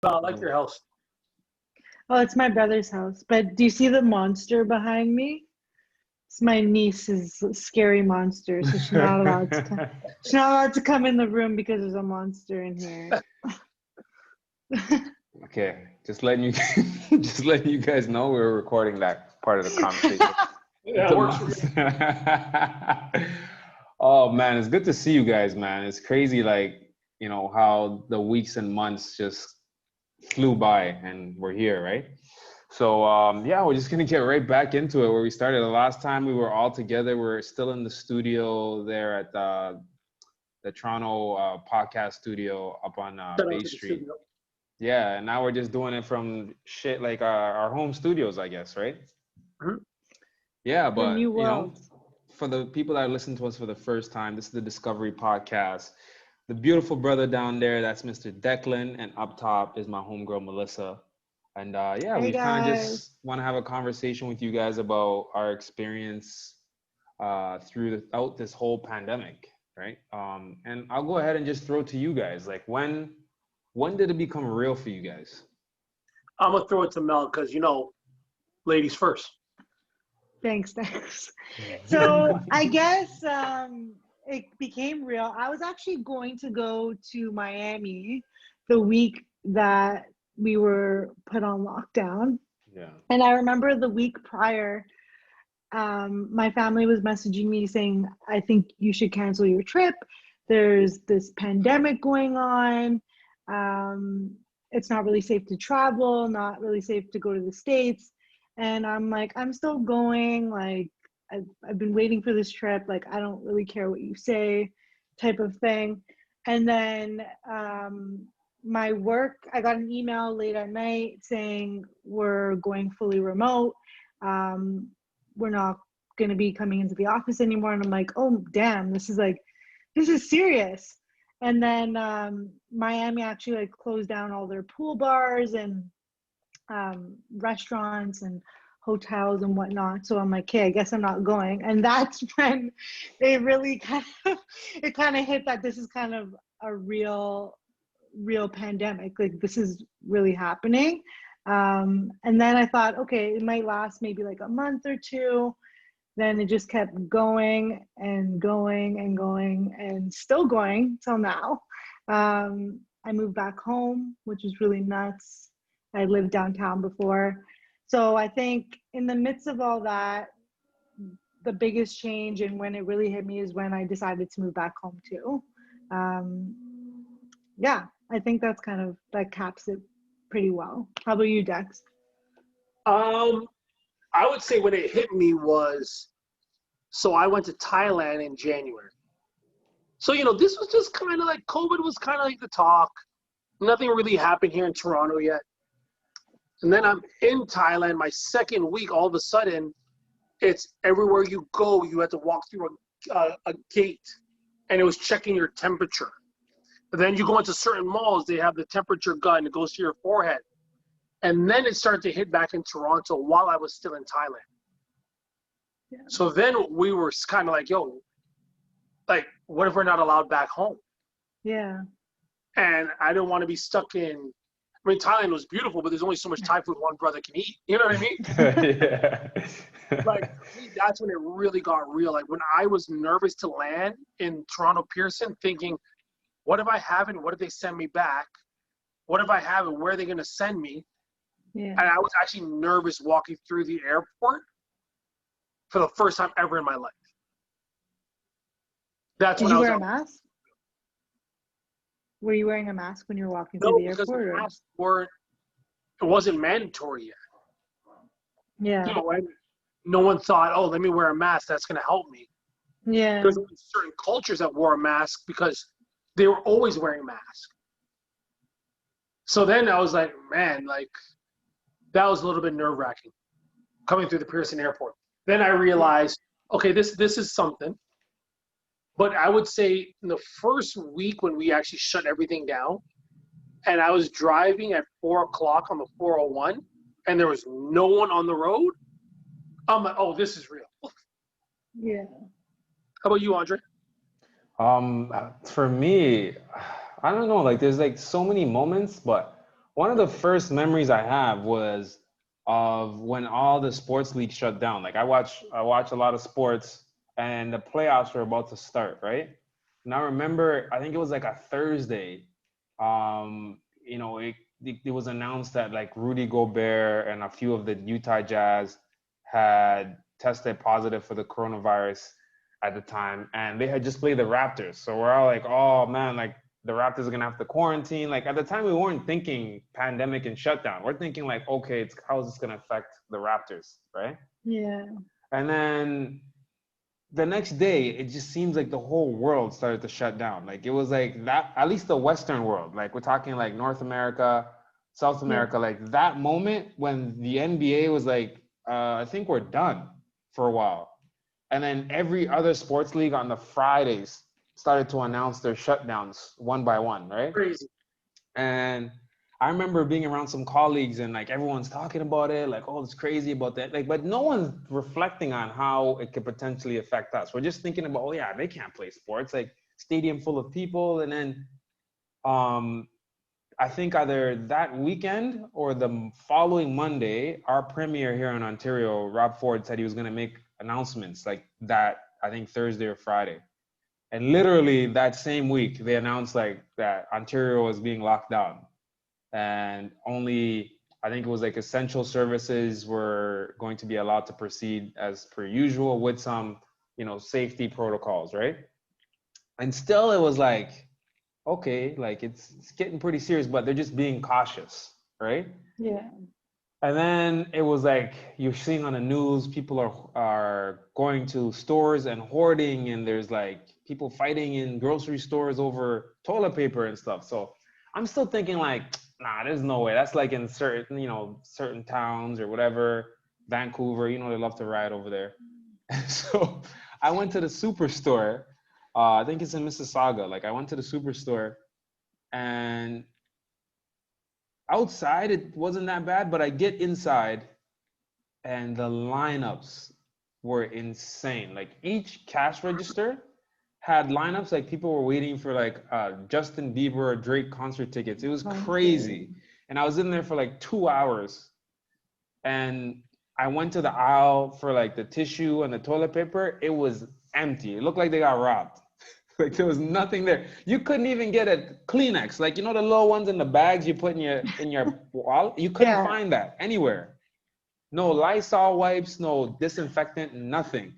I like your house. Oh, it's my brother's house. But do you see the monster behind me? It's my niece's scary monster, so she's not allowed to come. She's not allowed to come in the room because there's a monster in here. Okay, just letting you just letting you guys know we're recording that part of the conversation. Yeah, it works for me. Oh man, it's good to see you guys, man. It's crazy, like, you know, how the weeks and months just flew by and we're here, right? So yeah, we're just gonna get right back into it where we started. The last time we were all together, we're still in the studio there at the Toronto podcast studio up on Shout out Bay to the Street. studio. Yeah, and now we're just doing it from shit like our home studios, I guess, right? Mhm. Yeah, The but new you know, world. for the people that listen to us for the first time, this is the Discovery Podcast. The beautiful brother down there, that's Mr. Declan, and up top is my homegirl Melissa. And yeah, Hey we kind of guys. just want to have a conversation with you guys about our experience throughout this whole pandemic, right? And I'll go ahead and just throw it to you guys. Like, when did it become real for you guys? I'm gonna throw it to Mel because ladies first. Thanks. So I guess it became real. I was actually going to go to Miami the week that we were put on lockdown. Yeah. And I remember the week prior, my family was messaging me saying, I think you should cancel your trip. There's this pandemic going on. It's not really safe to travel, not really safe to go to the States. And I'm like, I'm still going. Like, I've been waiting for this trip. Like, I don't really care what you say, type of thing. And then my work, I got an email late at night saying we're going fully remote. We're not going to be coming into the office anymore. And I'm like, oh, damn, this is serious. And then Miami actually like closed down all their pool bars and restaurants and hotels and whatnot. So I'm like, okay, I guess I'm not going. And that's when it really kind of hit that this is kind of a real pandemic. Like, this is really happening. And then I thought, okay, it might last maybe like a month or two. Then it just kept going and going and going and still going till now. I moved back home, which was really nuts. I lived downtown before. So I think in the midst of all that, the biggest change and when it really hit me is when I decided to move back home too. Yeah, I think that caps it pretty well. How about you, Dex? I would say when it hit me was, so I went to Thailand in January. So, this was just kind of like, COVID was kind of like the talk. Nothing really happened here in Toronto yet. And then I'm in Thailand, my second week, all of a sudden, it's everywhere you go, you had to walk through a gate, and it was checking your temperature. But then you go into certain malls, they have the temperature gun, it goes to your forehead. And then it started to hit back in Toronto while I was still in Thailand. Yeah. So then we were kind of like, yo, like, what if we're not allowed back home? Yeah. And I didn't want to be stuck in, Thailand was beautiful, but there's only so much Thai food one brother can eat. You know what I mean? Yeah. Like, for me, that's when it really got real. Like, when I was nervous to land in Toronto Pearson, thinking, what if I haven't? What if they send me back? What if I haven't? Where are they going to send me? Yeah. And I was actually nervous walking through the airport for the first time ever in my life. That's Did when you I was wear a mask? Were you wearing a mask when you were walking through the because airport? the masks weren't, it wasn't mandatory yet. Yeah. And no one thought, oh, let me wear a mask. That's going to help me. Yeah. There's only certain cultures that wore a mask because they were always wearing masks. So then I was like, man, like, that was a little bit nerve-wracking coming through the Pearson Airport. Then I realized, okay, this is something. But I would say in the first week when we actually shut everything down, and I was driving at 4 o'clock on the 401, and there was no one on the road, I'm like, oh, this is real. Yeah. How about you, Andre? For me, I don't know, like there's like so many moments, but one of the first memories I have was of when all the sports leagues shut down. Like I watch a lot of sports and the playoffs were about to start, right? And I remember I think it was like a Thursday. It was announced that like Rudy Gobert and a few of the Utah Jazz had tested positive for the coronavirus at the time, and they had just played the Raptors. So we're all like, oh man, like the Raptors are gonna have to quarantine. Like at the time, we weren't thinking pandemic and shutdown. We're thinking like, okay, it's how is this gonna affect the Raptors, right? Yeah. And then the next day, it just seems like the whole world started to shut down. Like it was like that, at least the Western world. Like we're talking like North America, South Yeah. America. Like that moment when the NBA was like, I think we're done for a while. And then every other sports league on the Fridays started to announce their shutdowns one by one, right? Crazy. And I remember being around some colleagues and like everyone's talking about it, like, oh, it's crazy about that. Like, but no one's reflecting on how it could potentially affect us. We're just thinking about, oh yeah, they can't play sports, like stadium full of people. And then um I think either that weekend or the following Monday, our premier here in Ontario, Rob Ford, said he was going to make announcements like that, I think Thursday or Friday. And literally that same week, they announced like that Ontario was being locked down. And only, I think it was like essential services were going to be allowed to proceed as per usual with some, safety protocols, right? And still it was like, okay, like it's getting pretty serious, but they're just being cautious, right? Yeah. And then it was like you're seeing on the news, people are going to stores and hoarding, and there's like people fighting in grocery stores over toilet paper and stuff. So I'm still thinking like, nah, there's no way. That's like in certain towns or whatever, Vancouver, they love to ride over there. So I went to the superstore. I think it's in Mississauga. Like I went to the superstore, and outside it wasn't that bad, but I get inside and the lineups were insane. Like each cash register had lineups, like people were waiting for like Justin Bieber or Drake concert tickets. It was crazy. And I was in there for like 2 hours, and I went to the aisle for like the tissue and the toilet paper. It was empty. It looked like they got robbed. Like there was nothing there. You couldn't even get a Kleenex, like the little ones in the bags you put in your wallet. You couldn't find that anywhere. No Lysol wipes, no disinfectant, nothing.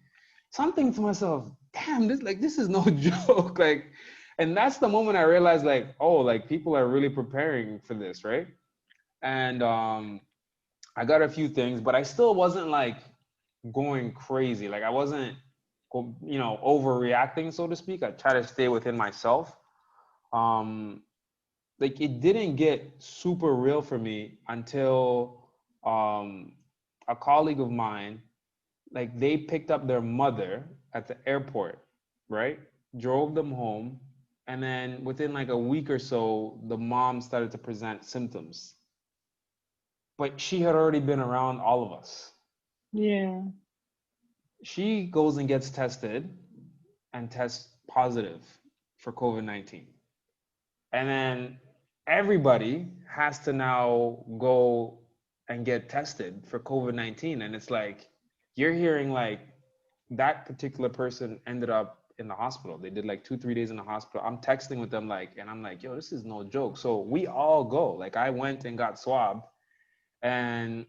So I'm thinking to myself, damn, this is no joke. Like, and that's the moment I realized, like, oh, like people are really preparing for this, right? And I got a few things, but I still wasn't like going crazy. Like I wasn't overreacting, so to speak. I try to stay within myself. Like it didn't get super real for me until a colleague of mine, like they picked up their mother at the airport, right? Drove them home, and then within like a week or so, the mom started to present symptoms. But she had already been around all of us. Yeah. She goes and gets tested and tests positive for COVID-19. And then everybody has to now go and get tested for COVID-19. And it's like, you're hearing like that particular person ended up in the hospital. They did like 2-3 days in the hospital. I'm texting with them like, and I'm like, yo, this is no joke. So we all go. Like I went and got swabbed, and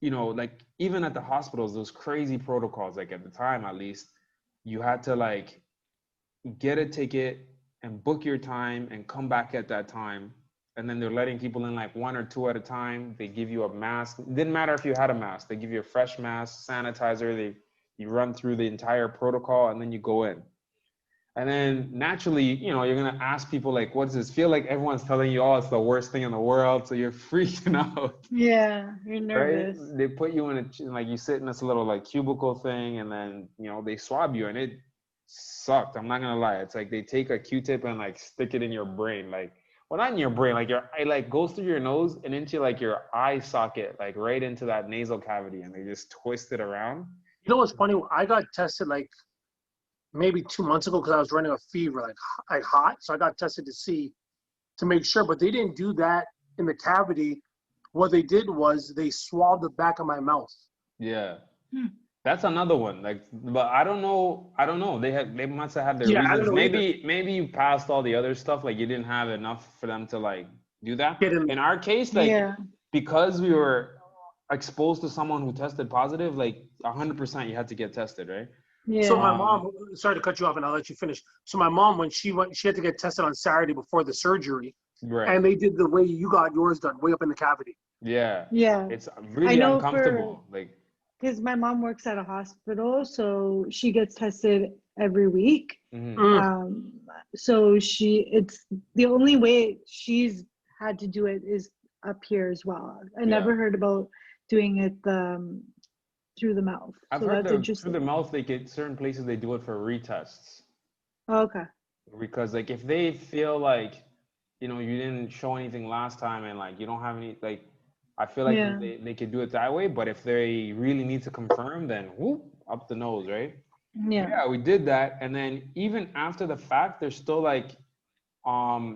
like even at the hospitals, those crazy protocols, like at the time, at least, you had to like get a ticket and book your time and come back at that time. And then they're letting people in like 1 or 2 at a time. They give you a mask. It didn't matter if you had a mask. They give you a fresh mask, sanitizer. You run through the entire protocol, and then you go in. And then naturally, you're going to ask people like, what does this feel like? Everyone's telling you, oh, it's the worst thing in the world. So you're freaking out. Yeah, you're nervous. Right? They put you in like you sit in this little like cubicle thing, and then, they swab you, and it sucked. I'm not going to lie. It's like they take a Q-tip and like stick it in your brain. Like, well, not in your brain, like it like goes through your nose and into like your eye socket, like right into that nasal cavity, and they just twist it around. You know what's funny? I got tested like maybe 2 months ago because I was running a fever, like hot. So I got tested to make sure, but they didn't do that in the cavity, what they did was they swabbed the back of my mouth. Yeah. Hmm. That's another one. Like, but I don't know. I don't know. They must have had their Yeah, I don't reasons. know either. Maybe you passed all the other stuff. Like you didn't have enough for them to like do that. Get in. In our case, like Yeah. because we were exposed to someone who tested positive, like 100% you had to get tested, right? Yeah. So my mom, sorry to cut you off, and I'll let you finish. So my mom, when she had to get tested on Saturday before the surgery, Right. and they did the way you got yours done, way up in the cavity. Yeah. Yeah. It's I really know uncomfortable. Like, because my mom works at a hospital, so she gets tested every week. mhm. Mm. So it's the only way she's had to do it is up here as well. I never heard about doing it through the mouth. I've So heard that's that through the interesting. mouth, they get certain places they do it for retests. Okay. Because like if they feel like you didn't show anything last time and like you don't have any like I feel like Yeah. they could do it that way, but if they really need to confirm, then whoop, up the nose, right? Yeah. Yeah, we did that, and then even after the fact, there's still like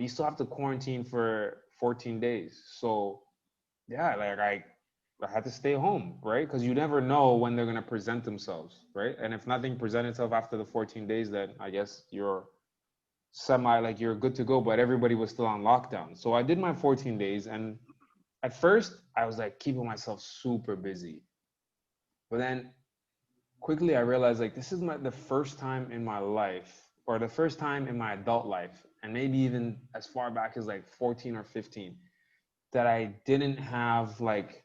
you still have to quarantine for 14 days. So yeah, like I had to stay home, right? Because you never know when they're gonna present themselves, right? And if nothing presents itself after the 14 days, then I guess you're like you're good to go, but everybody was still on lockdown. So I did my 14 days, and at first I was like keeping myself super busy. But then quickly I realized like this is the first time in my life, or the first time in my adult life, and maybe even as far back as like 14 or 15, that I didn't have like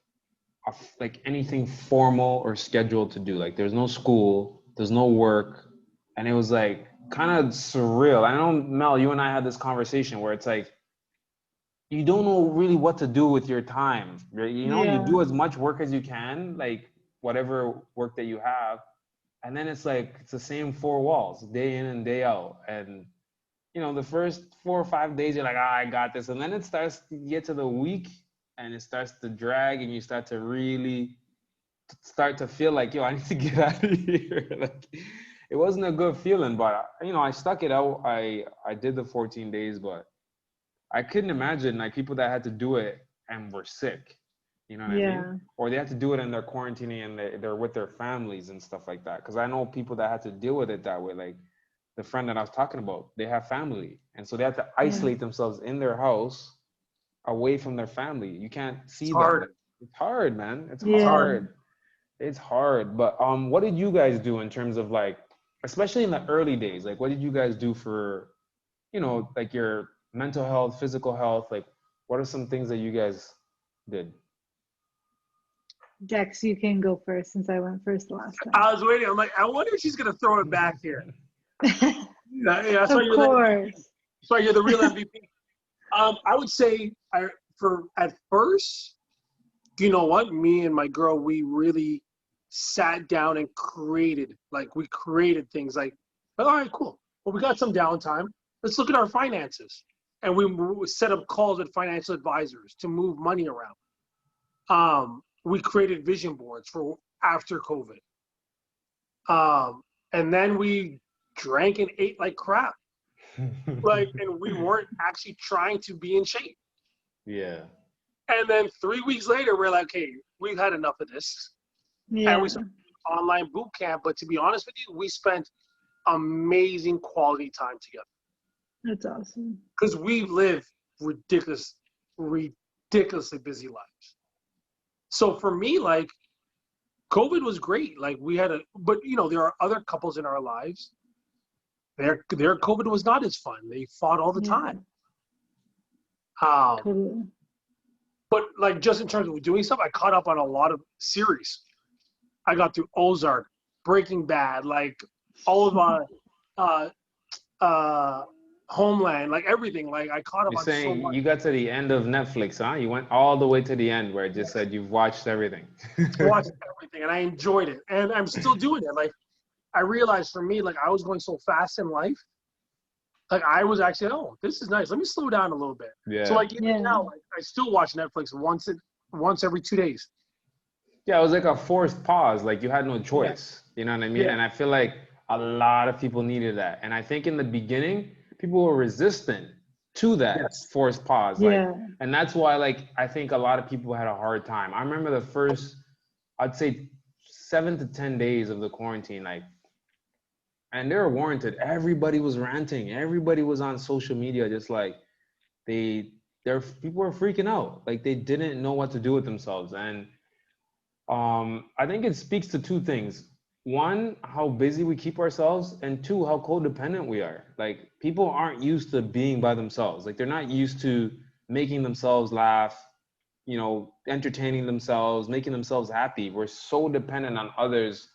like anything formal or scheduled to do. Like there's no school, there's no work, and it was like kind of surreal. I know, Mel, you and I had this conversation where it's like you don't know really what to do with your time. Right? You Yeah. do as much work as you can, like whatever work that you have, and then it's like it's the same four walls day in and day out. And the first 4 or 5 days you're like, I got this, and then it starts to get to the week, and it starts to drag, and you start to really start to feel like, yo, I need to get out of here. Like, it wasn't a good feeling, but I stuck it out. I did the 14 days, but I couldn't imagine like people that had to do it and were sick. You know what I mean? Yeah. Or they had to do it and they're quarantining and they're with their families and stuff like that. Because I know people that had to deal with it that way. Like the friend that I was talking about, they have family, and so they have to isolate themselves in their house, away from their family. You can't see It's them. hard. It's hard, man. It's It's Yeah. hard. hard. It's hard. But what did you guys do in terms of like, especially in the early days? Like, what did you guys do for, like your mental health, physical health? Like, what are some things that you guys did? Dex, you can go first since I went first the last I was waiting. I'm like, I wonder if she's gonna throw it back here. time. Yeah, that's why Of you're the course. that's why you're the real MVP. I would say at first, you know what? Me and my girl, we really sat down and created things like, all right, cool. Well, we got some downtime. Let's look at our finances. And we set up calls with financial advisors to move money around. We created vision boards for after COVID. And then we drank and ate like crap. And we weren't actually trying to be in shape. Yeah. And then 3 weeks later, we're like, hey, we've had enough of this. Yeah. And we started online boot camp. But to be honest with you, we spent amazing quality time together. That's awesome. Because we live ridiculously busy lives. So for me, like, COVID was great. Like but there are other couples in our lives. Their COVID was not as fun. They fought all the time. Totally. But like just in terms of doing stuff, I caught up on a lot of series. I got through Ozark, Breaking Bad, like all of Homeland, like everything. Like I caught up You're on so saying much. you got to the end of Netflix, huh? You went all the way to the end where it just said you've watched everything. I watched everything and I enjoyed it. And I'm still doing it. Like I realized for me, like I was going so fast in life. Like I was actually, this is nice. Let me slow down a little bit. Yeah. So like even now, like, I still watch Netflix once every 2 days. Yeah, it was like a forced pause. Like you had no choice. You know what I mean? Yeah. And I feel like a lot of people needed that. And I think in the beginning, people were resistant to that Yes. forced pause. Yeah. And that's why, I think a lot of people had a hard time. I remember the first, I'd say 7 to 10 days of the quarantine, and they were warranted. Everybody was ranting. Everybody was on social media, just people were freaking out. They didn't know what to do with themselves. And I think it speaks to two things. One, how busy we keep ourselves, and two, how codependent we are. People aren't used to being by themselves. They're not used to making themselves laugh, entertaining themselves, making themselves happy. We're so dependent on others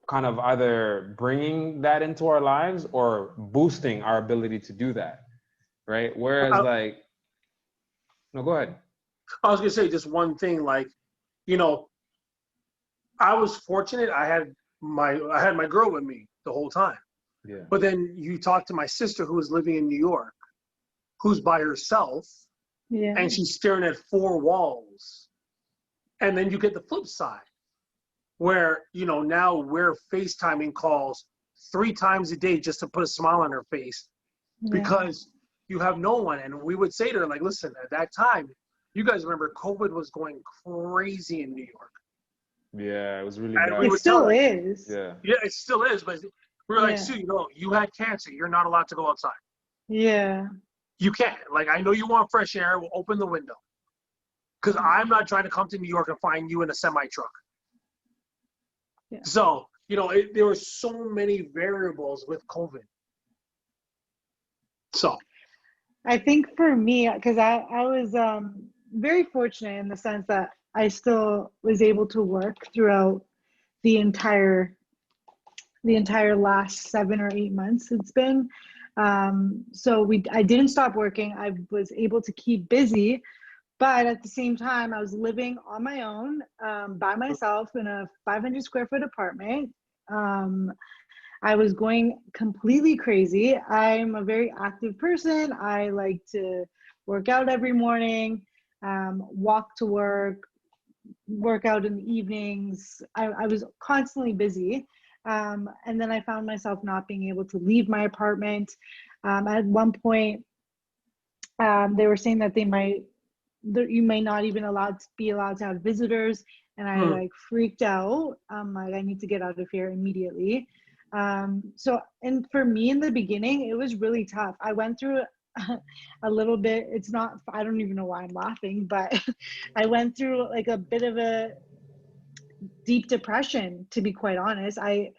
kind of either bringing that into our lives or boosting our ability to do that, right? Whereas no, go ahead. I was gonna say just one thing, I was fortunate. I had my girl with me the whole time. Yeah. But then you talk to my sister who was living in New York, who's by herself, Yeah. and she's staring at four walls. And then you get the flip side, where now we're FaceTiming calls 3 times a day just to put a smile on her face because you have no one. And we would say to her, listen, at that time, you guys remember COVID was going crazy in New York. Yeah, it was really And bad. we It would still tell her, is. Yeah. yeah, it still is. But we were like, Yeah. Sue, you had cancer. You're not allowed to go outside. Yeah. You can't. I know you want fresh air. We'll open the window. Because I'm not trying to come to New York and find you in a semi-truck. Yeah. So, there were so many variables with COVID. So. I think for me, because I was very fortunate in the sense that I still was able to work throughout the entire last 7 or 8 months it's been. So I didn't stop working. I was able to keep busy, but at the same time, I was living on my own, by myself in a 500 square foot apartment. I was going completely crazy. I'm a very active person. I like to work out every morning, walk to work out in the evenings. I was constantly busy. And then I found myself not being able to leave my apartment. At one point, they were saying that you may not even be allowed to have visitors. And I freaked out. I need to get out of here immediately. And for me in the beginning, it was really tough. I went through a little bit. I don't even know why I'm laughing, but I went through a bit of a deep depression, to be quite honest. I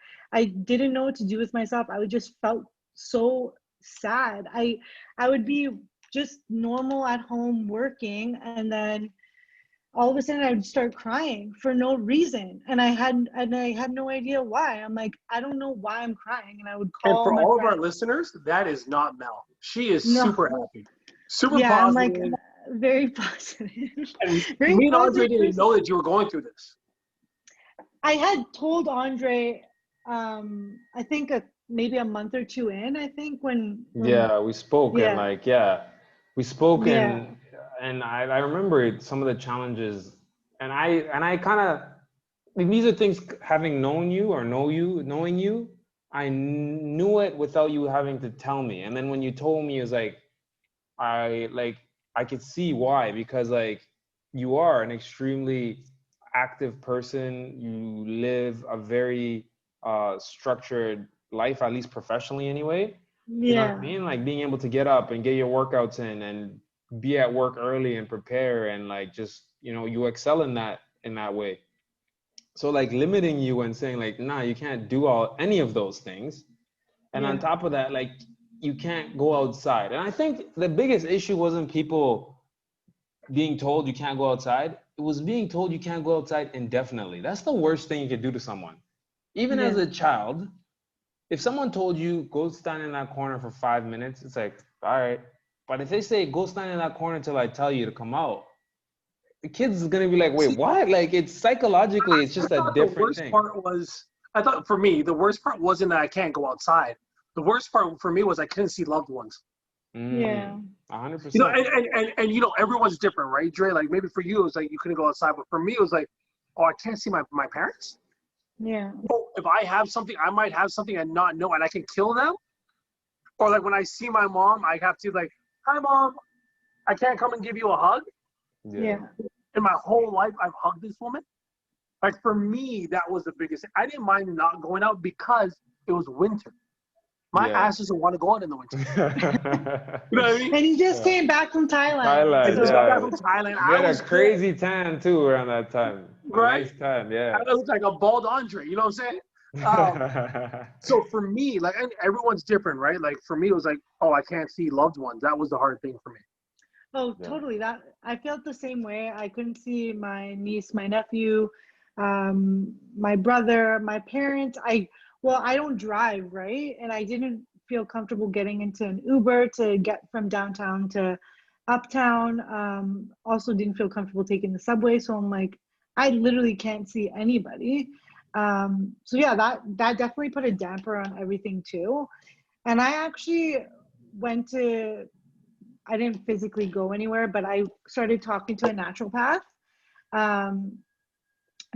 didn't know what to do with myself. I just felt so sad. I would be just normal at home working, and then all of a sudden I would start crying for no reason. And I had no idea why. I'm like, I don't know why I'm crying. And I would And call for my all of friend. our listeners, that is not Mel. She is No. super happy, super Yeah, positive. I'm like very positive. And Very me and Andre positive didn't person. know that you were going through this. I had told Andre, I think maybe a month or two in, I think when Yeah, we spoke yeah. and we spoke Yeah. and I remember some of the challenges and I kind of these are things having known you or knowing you, I knew it without you having to tell me. And then when you told me, it was I could see why, because you are an extremely active person. You live a very structured life, at least professionally anyway. You know what I mean? Being able to get up and get your workouts in and be at work early and prepare and just, you excel in that way. So limiting you and saying nah, you can't do any of those things. And on top of that, you can't go outside. And I think the biggest issue wasn't people being told you can't go outside. It was being told you can't go outside indefinitely. That's the worst thing you could do to someone. Even as a child, if someone told you go stand in that corner for 5 minutes, it's all right. But if they say go stand in that corner till I tell you to come out, the kids is gonna be like, wait, what? It's psychologically, it's just a different thing. I thought for me, the worst part wasn't that I can't go outside. The worst part for me was I couldn't see loved ones. 100%. And everyone's different, right, Dre? Maybe for you it was you couldn't go outside, but for me it was I can't see my parents. Yeah. Oh, if I have something, I might have something and not know, and I can kill them. Or when I see my mom, I have to hi mom, I can't come and give you a hug. Yeah. In my whole life, I've hugged this woman. Like for me, that was the biggest thing. I didn't mind not going out because it was winter. My ass doesn't want to go out in the winter. You know what I mean? And you just came back from Thailand. Thailand, I just got back yeah. from Thailand. You I had a was crazy tan too around that time. A right. nice tan, yeah. I looked like a bald Andre. You know what I'm saying? So for me, like and everyone's different, right? Like for me, it was like, oh, I can't see loved ones. That was the hard thing for me. Oh, Yeah. totally. That I felt the same way. I couldn't see my niece, my nephew, my brother, my parents. I don't drive, right? And I didn't feel comfortable getting into an Uber to get from downtown to uptown. Also didn't feel comfortable taking the subway. So I'm like, I literally can't see anybody. So yeah, that definitely put a damper on everything too. And I actually went to I didn't physically go anywhere, but I started talking to a naturopath, um,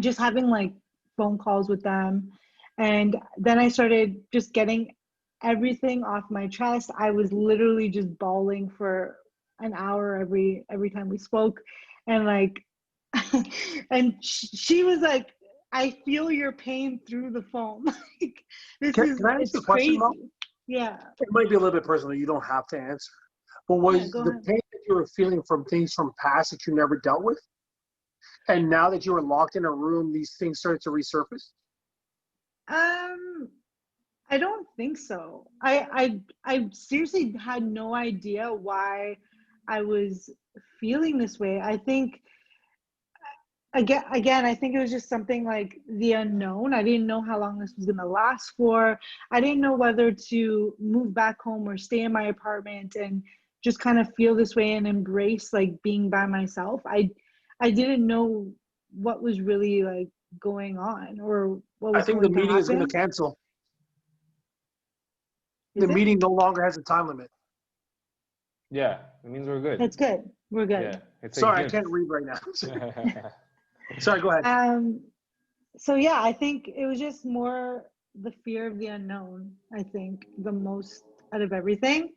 just having like phone calls with them. And then I started just getting everything off my chest. I was literally just bawling for an hour every time we spoke. And like, and she was like, I feel your pain through the phone. Like, Can I ask you it's a question, Mo? crazy. Yeah. It might be a little bit personal. You don't have to answer. But Yeah, was go the ahead. pain that you were feeling from things from past that you never dealt with? And now that you were locked in a room, these things started to resurface? Um, I don't think so. I seriously had no idea why I was feeling this way. I think again, I think it was just something like the unknown. I didn't know how long this was gonna last for. I didn't know whether to move back home or stay in my apartment and just kind of feel this way and embrace like being by myself. I didn't know what was really like going on or what I was think the going to meeting is going to happen. cancel. The Is it? meeting no longer has a time limit. Yeah, it means we're good. That's good. We're Yeah, good. it's a Sorry, I gift. can't read right now. Sorry, go ahead. So yeah, I think it was just more the fear of the unknown, I think, the most out of everything.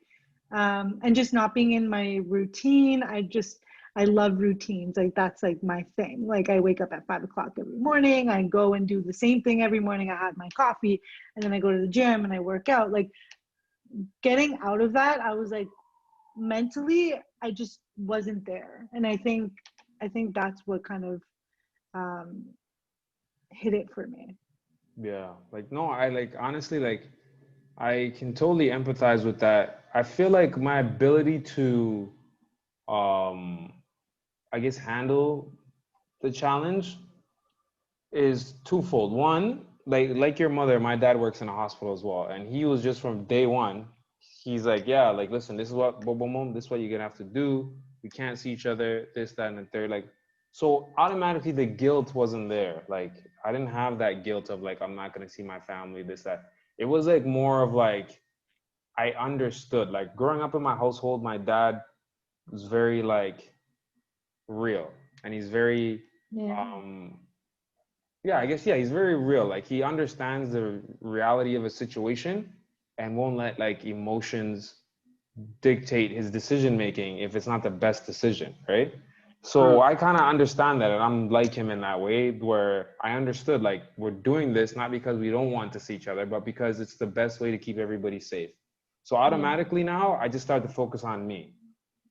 And just not being in my routine. I love routines. Like that's like my thing. Like I wake up at 5 o'clock every morning. I go and do the same thing every morning. I have my coffee and then I go to the gym and I work out. Like getting out of that, I was like mentally, I just wasn't there. And I think that's what kind of um, hit it for me. Yeah, like no, I like honestly like I can totally empathize with that. I feel like my ability to um I guess handle the challenge is twofold. One, like your mother, my dad works in a hospital as well, and he was just from day one. He's like, yeah, like listen, this is what boom, boom, boom, this is what you're gonna have to do. We can't see each other, this, that, and the third. Like, so automatically the guilt wasn't there. Like, I didn't have that guilt of like I'm not gonna see my family, this, that. It was like more of like I understood. Like growing up in my household, my dad was very like real, and he's very Yeah. um yeah, I guess yeah, he's very real. Like he understands the reality of a situation and won't let like emotions dictate his decision making if it's not the best decision, right? So I kind of understand that, and I'm like him in that way where I understood like we're doing this not because we don't want to see each other, but because it's the best way to keep everybody safe. So Yeah. automatically now I just start to focus on me,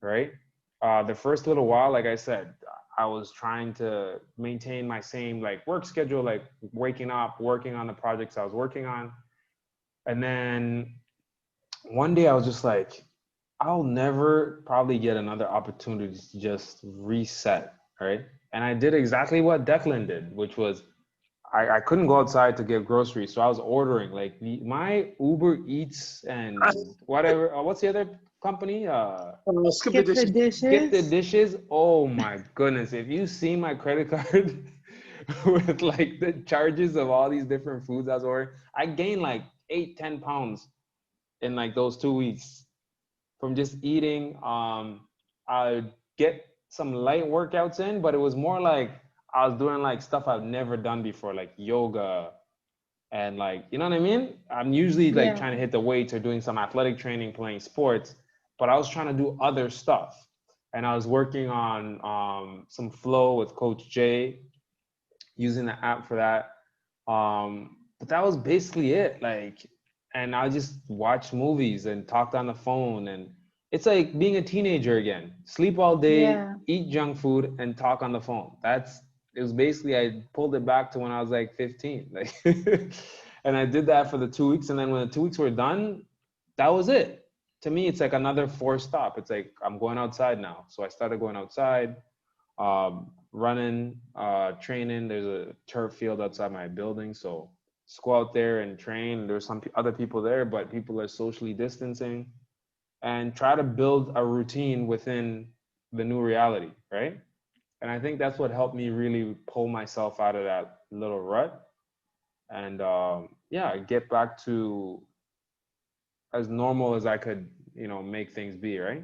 right? The first little while, like I said, I was trying to maintain my same like work schedule, like waking up, working on the projects I was working on. And then one day I was just like, I'll never probably get another opportunity to just reset, right? And I did exactly what Declan did, which was I couldn't go outside to get groceries. So I was ordering like my Uber Eats and whatever. What's the other company? Skip the Skip the dishes. Get the dishes. dishes. Oh my goodness. If you see my credit card with like the charges of all these different foods I was ordering, I gained like 8, 10 pounds in like those 2 weeks from just eating. I get some light workouts in, but it was more like I was doing like stuff I've never done before, like yoga and like, you know what I mean? I'm usually like Yeah. trying to hit the weights or doing some athletic training, playing sports. but I was trying to do other stuff. And I was working on some flow with Coach Jay, using the app for that. But that was basically it. Like, and I just watch movies and talked on the phone, and it's like being a teenager again. Sleep all day, Yeah. eat junk food, and talk on the phone. It was basically, I pulled it back to when I was like 15. Like, and I did that for the 2 weeks. And then when the 2 weeks were done, that was it. To me, it's like another forced stop. It's like, I'm going outside now. So I started going outside, running, training. There's a turf field outside my building. So just go out there and train. There's some other people there, but people are socially distancing, and try to build a routine within the new reality, right? And I think that's what helped me really pull myself out of that little rut, and yeah, get back to as normal as I could, make things be, right?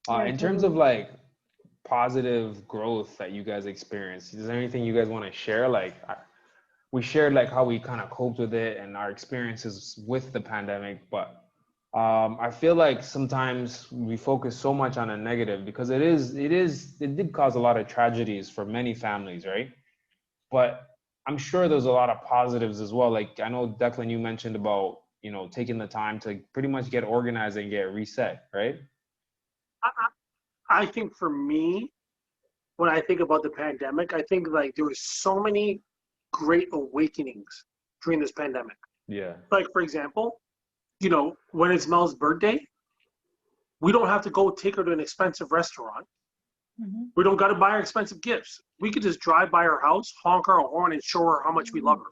Yeah, In terms of totally. like positive growth that you guys experienced, is there anything you guys want to share? Like, we shared like how we kind of coped with it and our experiences with the pandemic, but I feel like sometimes we focus so much on a negative because it did cause a lot of tragedies for many families, right? But I'm sure there's a lot of positives as well. Like, I know, Declan, you mentioned about, taking the time to pretty much get organized and get reset, right? I, I think for me, when I think about the pandemic, I think like there was so many great awakenings during this pandemic. Yeah. Like for example, when it's Mel's birthday, we don't have to go take her to an expensive restaurant. Hmm. We don't got to buy her expensive gifts. We could just drive by her house, honk her a horn, and show her how much we love her.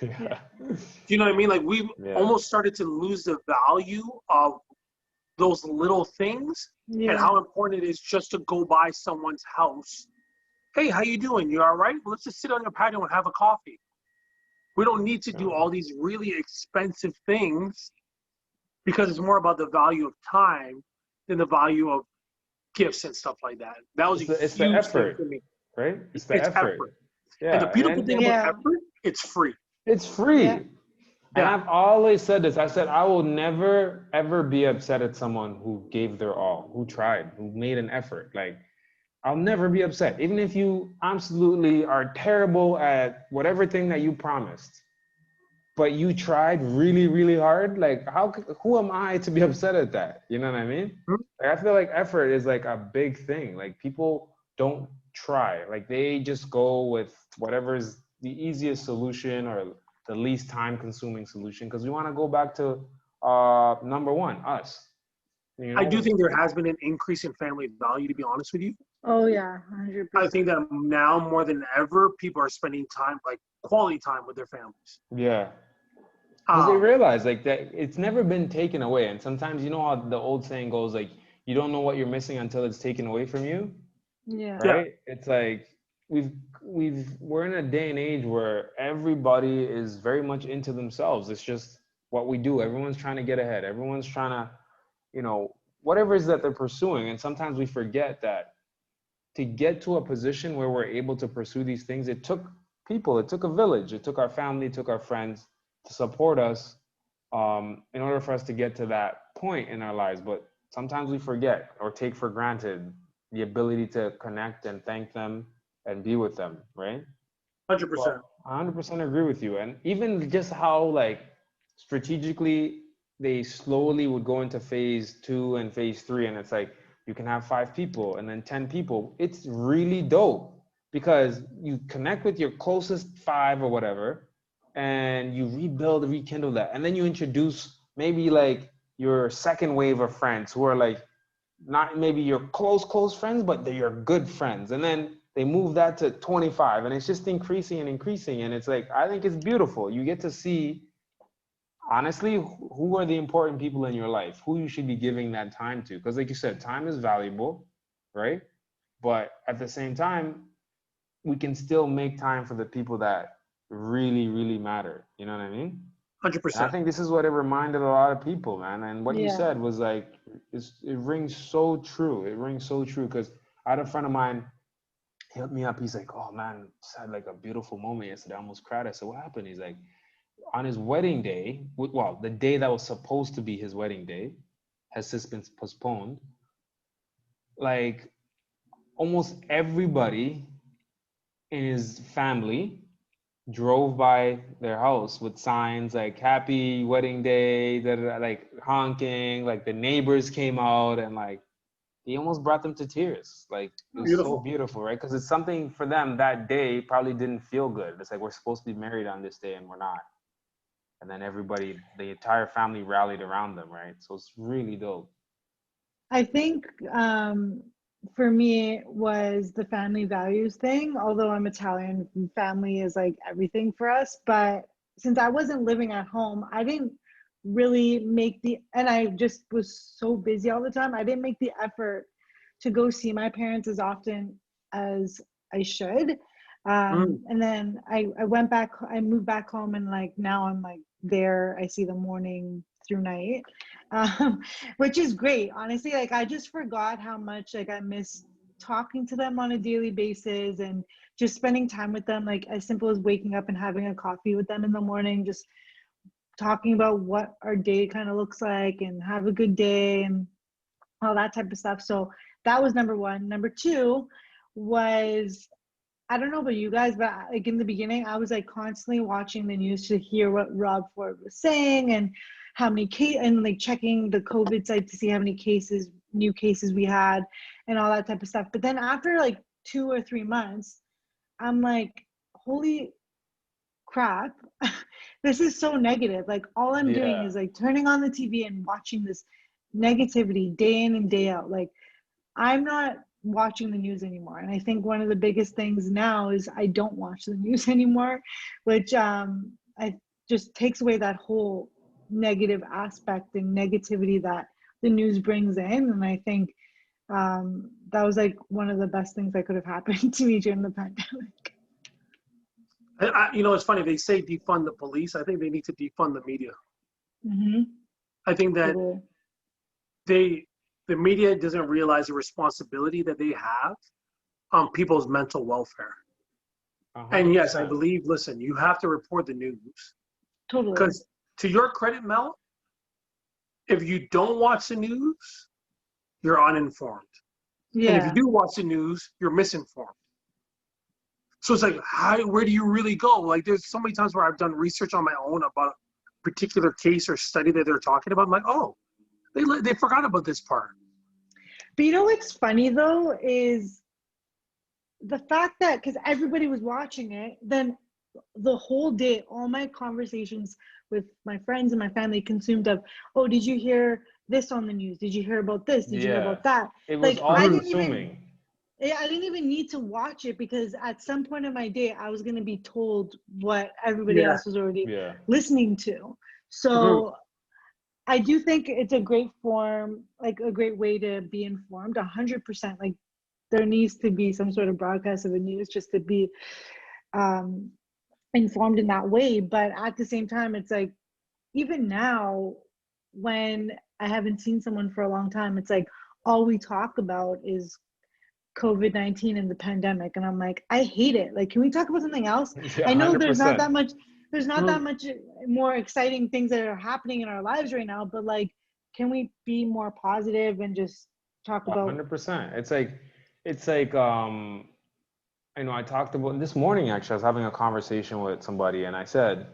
Yeah. Do you know what I mean? Like we Yeah. almost started to lose the value of those little things and Yeah. how important it is just to go by someone's house. Hey, how you doing? You all right? Let's just sit on your patio and have a coffee. We don't need to do all these really expensive things because it's more about the value of time than the value of gifts and stuff like that. That was a It's the huge thing for effort, me. right? It's the It's effort. effort. And the Yeah. beautiful thing about Yeah. effort, it's free. It's Yeah. free. And Yeah. I've always said this. I said I will never ever be upset at someone who gave their all, who tried, who made an effort. Like, I'll never be upset, even if you absolutely are terrible at whatever thing that you promised, but you tried really, really hard. Like, who am I to be upset at that? You know what I mean? Hmm? Like, I feel like effort is like a big thing. Like, people don't try. Like, they just go with whatever's the easiest solution or the least time consuming solution, because we want to go back to number one, us. You I do know? think there has been an increase in family value, to be honest with you. Oh yeah, I think 100%. that now more than ever, people are spending time, like quality time with their families. Yeah. Because they Um, realize like that it's never been taken away. And sometimes, you know how the old saying goes, like, you don't know what you're missing until it's taken away from you, Yeah. yeah, right? It's like we've we're in a day and age where everybody is very much into themselves. It's just what we do. Everyone's trying to get ahead. Everyone's trying to, whatever it is that they're pursuing. And sometimes we forget that to get to a position where we're able to pursue these things, it took people, it took a village, it took our family, it took our friends to support us, in order for us to get to that point in our lives. But sometimes we forget or take for granted the ability to connect and thank them and be with them, right? 100%. Well, I 100% agree with you. And even just how, like, strategically they slowly would go into phase two and phase three, and it's like you can have 5 people and then 10 people. It's really dope because you connect with your closest five or whatever, and you rebuild, rekindle that. And then you introduce maybe like your second wave of friends who are like not maybe your close friends, but they're your good friends. And then they move that to 25, and it's just increasing and increasing. And it's like, I think it's beautiful. You get to see, honestly, who are the important people in your life, who you should be giving that time to. Because like you said, time is valuable, right? But at the same time, we can still make time for the people that really, really matter. You know what I mean? And I 100%. think this is what it reminded a lot of people, man. And what you Yeah. said was like, it rings so true. It rings so true because I had a friend of mine, he hooked me up. He's like, oh man, just had like a beautiful moment yesterday. I almost cried. I said, what happened? He's like, on his wedding day, well, the day that was supposed to be his wedding day, has since been postponed. Like almost everybody in his family drove by their house with signs like happy wedding day, like honking, like the neighbors came out and like he almost brought them to tears. Like it was so Beautiful. beautiful, right? Because it's something for them that day probably didn't feel good. It's like we're supposed to be married on this day and we're not. And then everybody, the entire family rallied around them, right? So it's really dope. I think for me it was the family values thing. Although I'm Italian, family is like everything for us. But since I wasn't living at home, I didn't really make and I just was so busy all the time. I didn't make the effort to go see my parents as often as I should. And then I went back, I moved back home, and like now I'm like there. I see them morning through night, which is great. Honestly, like I just forgot how much like I miss talking to them on a daily basis and just spending time with them. Like as simple as waking up and having a coffee with them in the morning, just talking about what our day kind of looks like and have a good day and all that type of stuff. So that was number one. Number two was, I don't know about you guys, but like in the beginning, I was like constantly watching the news to hear what Rob Ford was saying and how many cases, and like checking the COVID site to see how many cases, new cases we had and all that type of stuff. But then after like 2 or 3 months, I'm like, holy crap, this is so negative. Like all I'm doing Yeah. is like turning on the TV and watching this negativity day in and day out. Like I'm not watching the news anymore. And I think one of the biggest things now is I don't watch the news anymore, which I just takes away that whole negative aspect and negativity that the news brings in. And I think that was like one of the best things that could have happened to me during the pandemic. You know, it's funny. They say defund the police. I think they need to defund the media. Mm-hmm. I think that Totally. the media doesn't realize the responsibility that they have on people's mental welfare. And yes, I 100%. believe, listen, you have to report the news. Totally. Because to your credit, Mel, if you don't watch the news, you're uninformed. And if you Yeah. do watch the news, you're misinformed. So it's like, where do you really go? Like, there's so many times where I've done research on my own about a particular case or study that they're talking about. I'm like, oh, they forgot about this part. But you know what's funny though is the fact that because everybody was watching it, then the whole day, all my conversations with my friends and my family consumed of, oh, did you hear this on the news? Did you hear about this? Did you hear Yeah. about that? It was Like all consuming. I didn't even need to watch it because at some point in my day, I was going to be told what everybody Yeah. else was already Yeah. listening to. So I do think it's a great form, like a great way to be informed. 100%. Like there needs to be some sort of broadcast of the news just to be informed in that way. But at the same time, it's like even now, when I haven't seen someone for a long time, it's like all we talk about is COVID-19 and the pandemic, and I'm like, I hate it. Like, can we talk about something else? Yeah, I know there's not 100%. that much. There's not that much more exciting things that are happening in our lives right now, but like, can we be more positive and just talk about? 100%. It's like I know I talked about this morning actually. I was having a conversation with somebody and I said,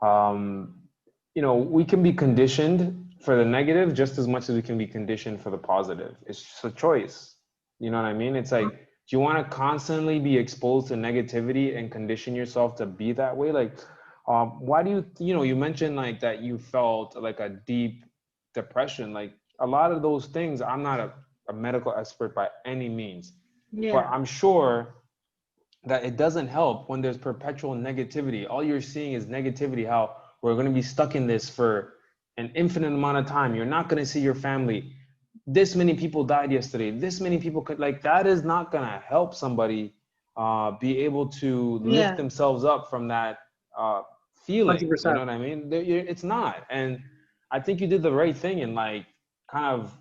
you know, we can be conditioned for the negative just as much as we can be conditioned for the positive. It's just a choice. You know what I mean? It's like, do you want to constantly be exposed to negativity and condition yourself to be that way? Like, why do you know, you mentioned like that you felt like a deep depression. Like a lot of those things, I'm not a medical expert by any means, but Yeah, I'm sure that it doesn't help when there's perpetual negativity. All you're seeing is negativity, how we're going to be stuck in this for an infinite amount of time. You're not going to see your family. This many people died yesterday. This many people could, like, that is not going to help somebody be able to lift yeah, themselves up from that feeling. You 100%. know what I mean? It's not. And I think you did the right thing in like kind of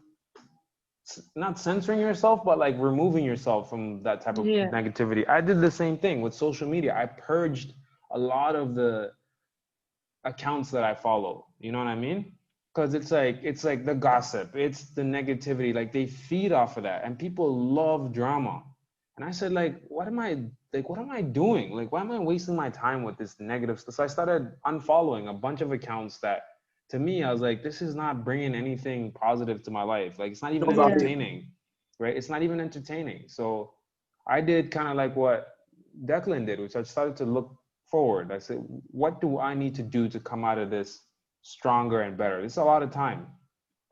not censoring yourself, but like removing yourself from that type of yeah. negativity. I did the same thing with social media. I purged a lot of the accounts that I follow. You know what I mean? because it's like the gossip, it's the negativity, like they feed off of that, and people love drama. And I said, like, what am I doing? Like, why am I wasting my time with this negative stuff? So I started unfollowing a bunch of accounts that, to me, I was like, this is not bringing anything positive to my life. Like, it's not even No value. entertaining, right? It's not even entertaining. So I did kind of like what Declan did, which I started to look forward. I said, what do I need to do to come out of this stronger and better? This is a lot of time,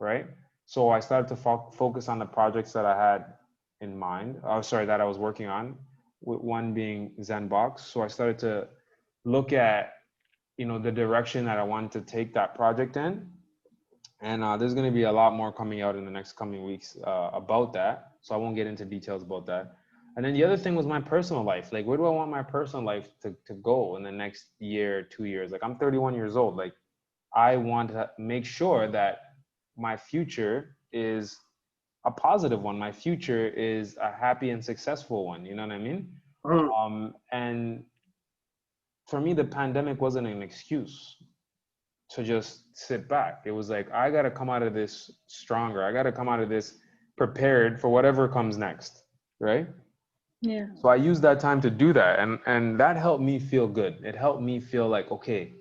right? So I started to focus on the projects that I had in mind. That I was working on, with one being ZenBox. So I started to look at, the direction that I wanted to take that project in. And there's going to be a lot more coming out in the next coming weeks about that. So I won't get into details about that. And then the other thing was my personal life. Like, where do I want my personal life to go in the next year, 2 years? Like, I'm 31 years old. Like, I want to make sure that my future is a positive one. My future is a happy and successful one. You know what I mean? And for me, the pandemic wasn't an excuse to just sit back. It was like, I got to come out of this stronger. I got to come out of this prepared for whatever comes next. Right? Yeah. So I used that time to do that. And that helped me feel good. It helped me feel like, okay,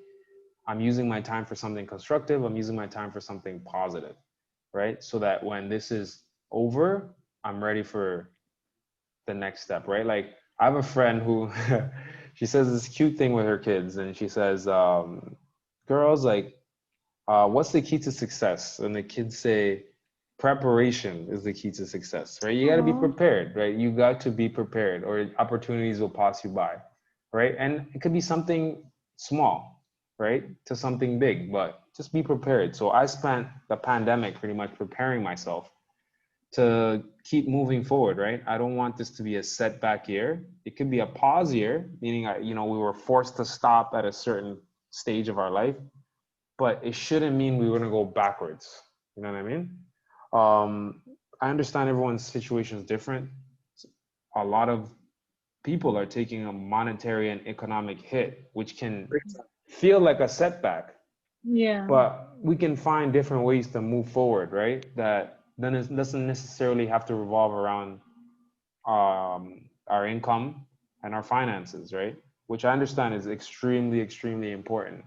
I'm using my time for something constructive. I'm using my time for something positive. Right? So that when this is over, I'm ready for the next step. Right? Like, I have a friend who she says this cute thing with her kids, and she says, girls, like, what's the key to success? And the kids say, preparation is the key to success, right? You got to be prepared, right? You got to be prepared, or opportunities will pass you by, right? And it could be something small, right, to something big, but just be prepared. So I spent the pandemic pretty much preparing myself to keep moving forward, right? I don't want this to be a setback year. It could be a pause year, meaning, we were forced to stop at a certain stage of our life, but it shouldn't mean we were going to go backwards. You know what I mean? I understand everyone's situation is different. A lot of people are taking a monetary and economic hit, which can feel like a setback. Yeah. But we can find different ways to move forward, right? That then it doesn't necessarily have to revolve around our income and our finances, right? Which I understand is extremely, extremely important,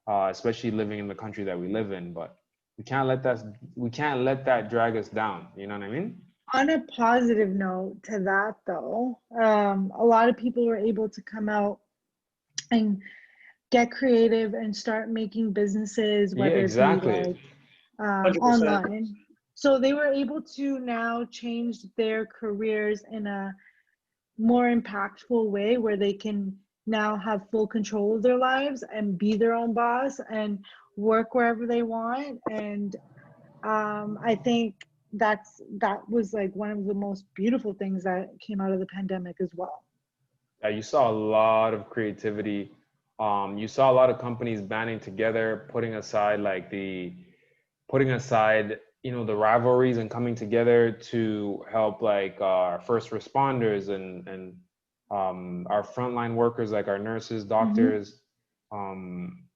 especially living in the country that we live in. But we can't let that drag us down. You know what I mean? On a positive note to that, though, a lot of people were able to come out and get creative and start making businesses, whether it be like 100%. online. So they were able to now change their careers in a more impactful way, where they can now have full control of their lives and be their own boss and work wherever they want. And I think that was like one of the most beautiful things that came out of the pandemic as well. Yeah, you saw a lot of creativity. You saw a lot of companies banding together, putting aside the rivalries and coming together to help, like, our first responders and our frontline workers, like our nurses, doctors,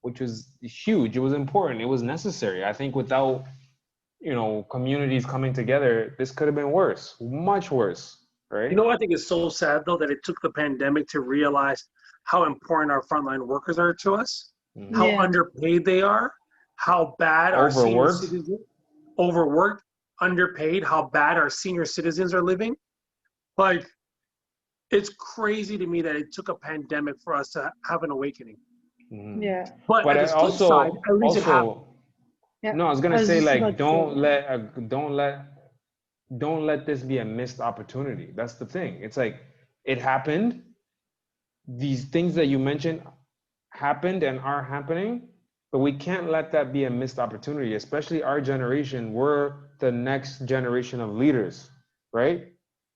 which was huge. It was important. It was necessary. I think without, communities coming together, this could have been worse, much worse, right? I think it's so sad, though, that it took the pandemic to realize how important our frontline workers are to us, how underpaid they are, how bad our senior citizens, overworked, underpaid, how bad our senior citizens are living. Like, it's crazy to me that it took a pandemic for us to have an awakening. Yeah. But at the flip side, at least it happened. No, I was gonna say, like, don't let this be a missed opportunity. That's the thing. It's like, it happened. These things that you mentioned happened and are happening, but we can't let that be a missed opportunity. Especially our generation. We're the next generation of leaders, right?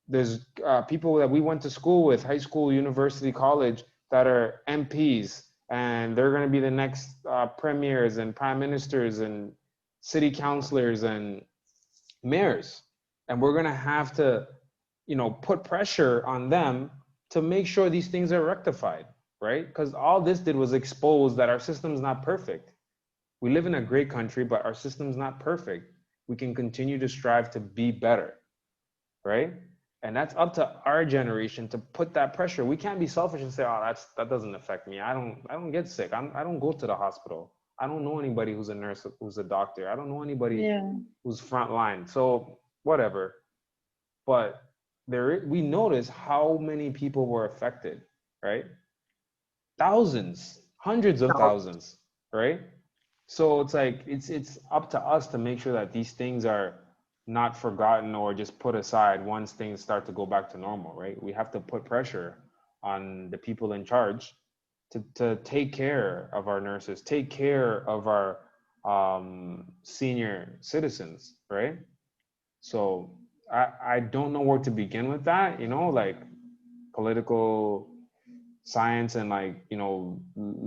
There's people that we went to school with, high school, university, college, that are MPs, and they're going to be the next premiers and prime ministers and city councilors and mayors. And we're going to have to, put pressure on them to make sure these things are rectified, right? Because all this did was expose that our system's not perfect. We live in a great country, but our system's not perfect. We can continue to strive to be better, right? And that's up to our generation to put that pressure. We can't be selfish and say, "Oh, that doesn't affect me. I don't get sick. I don't go to the hospital. I don't know anybody who's a nurse, who's a doctor. I don't know anybody Yeah. who's frontline. So whatever." But we notice how many people were affected, right? Thousands, hundreds of Now, thousands, right? So it's like it's up to us to make sure that these things are not forgotten or just put aside once things start to go back to normal, right? We have to put pressure on the people in charge to take care of our nurses, take care of our senior citizens, right? So I don't know where to begin with that, like political science and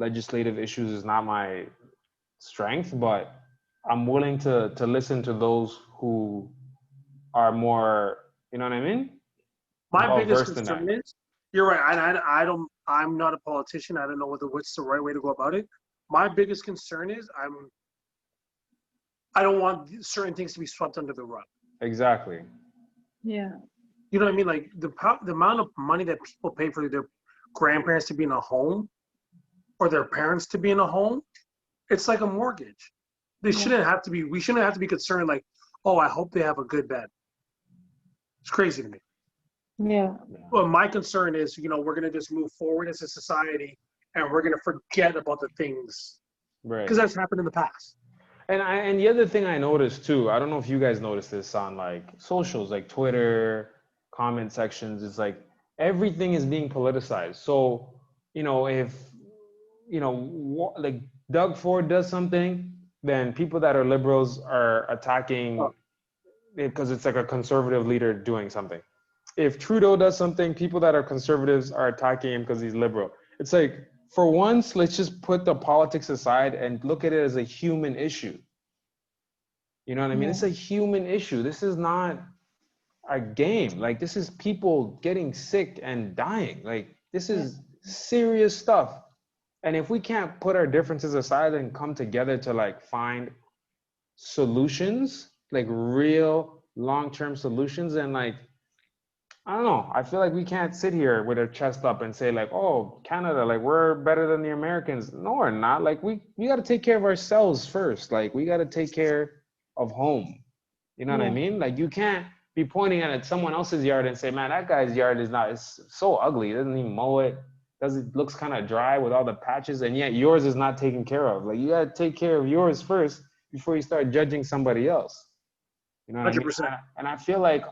legislative issues is not my strength, but I'm willing to listen to those who are more, you know what I mean, my well biggest versed in that. concern is, you're right. I don't. I'm not a politician. I don't know what's the right way to go about it. My biggest concern is I don't want certain things to be swept under the rug. Exactly. Yeah. You know what I mean? Like the amount of money that people pay for their grandparents to be in a home or their parents to be in a home, it's like a mortgage. They Yeah. shouldn't have to be. We shouldn't have to be concerned like, oh, I hope they have a good bed. It's crazy to me. Yeah. Well, my concern is, we're going to just move forward as a society and we're going to forget about the things Right. because that's happened in the past. And the other thing I noticed too, I don't know if you guys noticed this on like socials, like Twitter, comment sections, it's like everything is being politicized. So, if, like Doug Ford does something, then people that are liberals are attacking it because it's like a conservative leader doing something. If Trudeau does something, people that are conservatives are attacking him because he's liberal. It's like, for once, let's just put the politics aside and look at it as a human issue. You know what I mean? Yeah. It's a human issue. This is not a game. Like, this is people getting sick and dying. Like, this is serious stuff. And if we can't put our differences aside and come together to like find solutions, like real long-term solutions, and like, I don't know, I feel like we can't sit here with our chest up and say like, oh, Canada, like we're better than the Americans. No, we're not. Like we got to take care of ourselves first. Like we got to take care of home. You know what I mean? Like you can't be pointing at someone else's yard and say, man, that guy's yard it's so ugly. He doesn't even mow it. Looks kind of dry with all the patches, and yet yours is not taken care of. Like you got to take care of yours first before you start judging somebody else. You know what 100%. I mean? And I feel like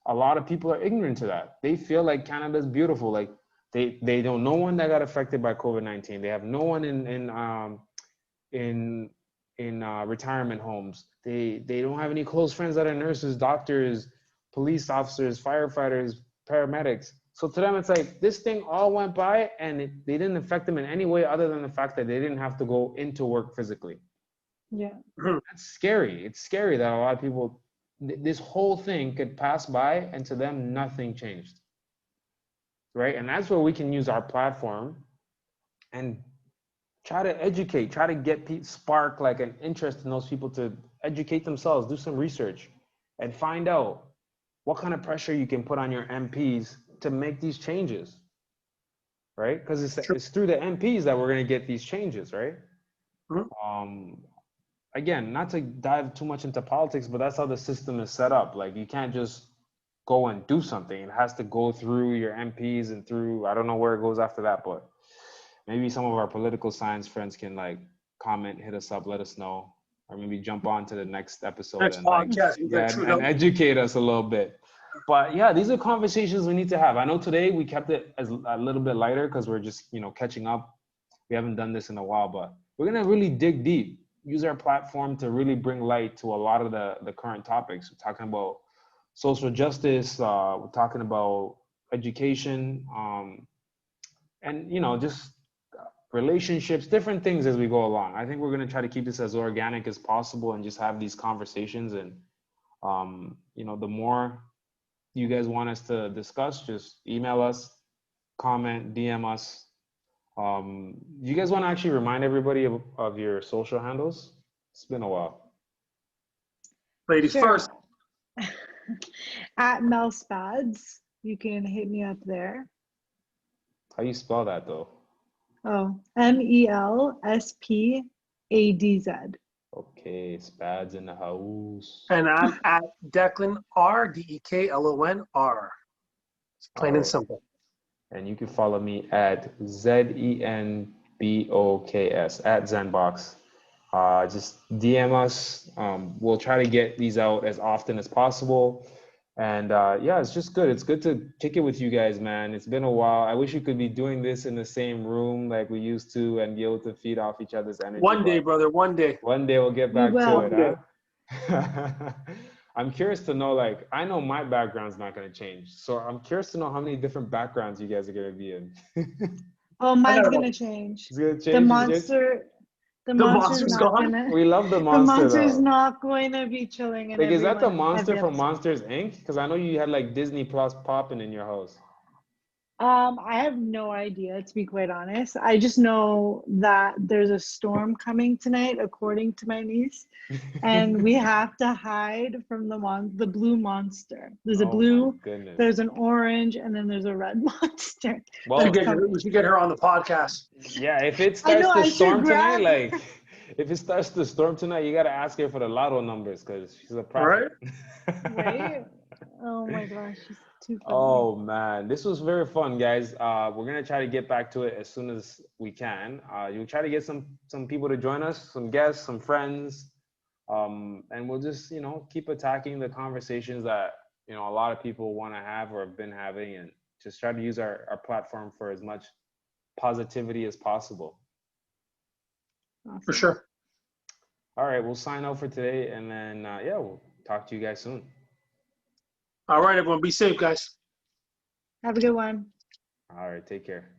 a lot of people are ignorant to that. They feel like Canada's beautiful. Like they don't know one that got affected by COVID-19. They have no one in retirement homes. They don't have any close friends that are nurses, doctors, police officers, firefighters, paramedics. So to them, it's like this thing all went by and they didn't affect them in any way other than the fact that they didn't have to go into work physically. Yeah. That's scary. It's scary that a lot of people, this whole thing could pass by and to them, nothing changed. Right? And that's where we can use our platform and try to educate, try to get spark like an interest in those people to educate themselves, do some research and find out what kind of pressure you can put on your MPs to make these changes. Right? Because it's through the MPs that we're going to get these changes, right? Again, not to dive too much into politics, but that's how the system is set up. Like you can't just go and do something. It has to go through your MPs and through, I don't know where it goes after that, but maybe some of our political science friends can like comment, hit us up, let us know, or maybe jump on to the next episode and and educate us a little bit. But yeah, these are conversations we need to have. I know today we kept it as a little bit lighter because we're just, catching up. We haven't done this in a while, but we're going to really dig deep. Use our platform to really bring light to a lot of the current topics. We're talking about social justice, we're talking about education, and just relationships, different things as we go along. I think we're going to try to keep this as organic as possible and just have these conversations. And the more you guys want us to discuss, just email us, comment, DM us. You guys want to actually remind everybody of your social handles? It's been a while. Ladies Sure. first. At Mel Spads, you can hit me up there. How you spell that though? Oh, MELSPADZ. Okay, Spads in the house. And I'm at Declan R, DEKLON R. It's plain and Alright. simple. And you can follow me at ZENBOKS at Zenbox. Just DM us. We'll try to get these out as often as possible. And yeah, it's just good. It's good to kick it with you guys, man. It's been a while. I wish we could be doing this in the same room like we used to and be able to feed off each other's energy. One day, but brother, one day. one day we'll get We back to will. it, huh? I'm curious to know, like, I know my background's not going to change. So I'm curious to know how many different backgrounds you guys are going to be in. Oh, mine's know. gonna change. It's going to change. The you guys? monster, the The monster's monster's not gone? gonna. We love the The monster, monster's though. not going to be chilling in Like, is that the every monster from episode. Monsters Inc? Because I know you had like Disney Plus popping in your house. I have no idea, to be quite honest. I just know that there's a storm coming tonight, according to my niece, and we have to hide from the blue monster. There's a Oh my blue, goodness. there's an orange, and then there's a red monster. Well, We should get her on the podcast. yeah, if it I starts know, to I should storm tonight, grab like, if it starts to storm tonight, you got to ask her for the lotto numbers because she's a prophet. Right? Oh my gosh, she's too funny. Oh man, this was very fun, guys. We're gonna try to get back to it as soon as we can. You'll try to get some people to join us, some guests, some friends, and we'll just keep attacking the conversations that a lot of people want to have or have been having, and just try to use our platform for as much positivity as possible. Awesome. For sure. All right, we'll sign out for today, and then yeah, we'll talk to you guys soon. All right, everyone. Be safe, guys. Have a good one. All right, take care.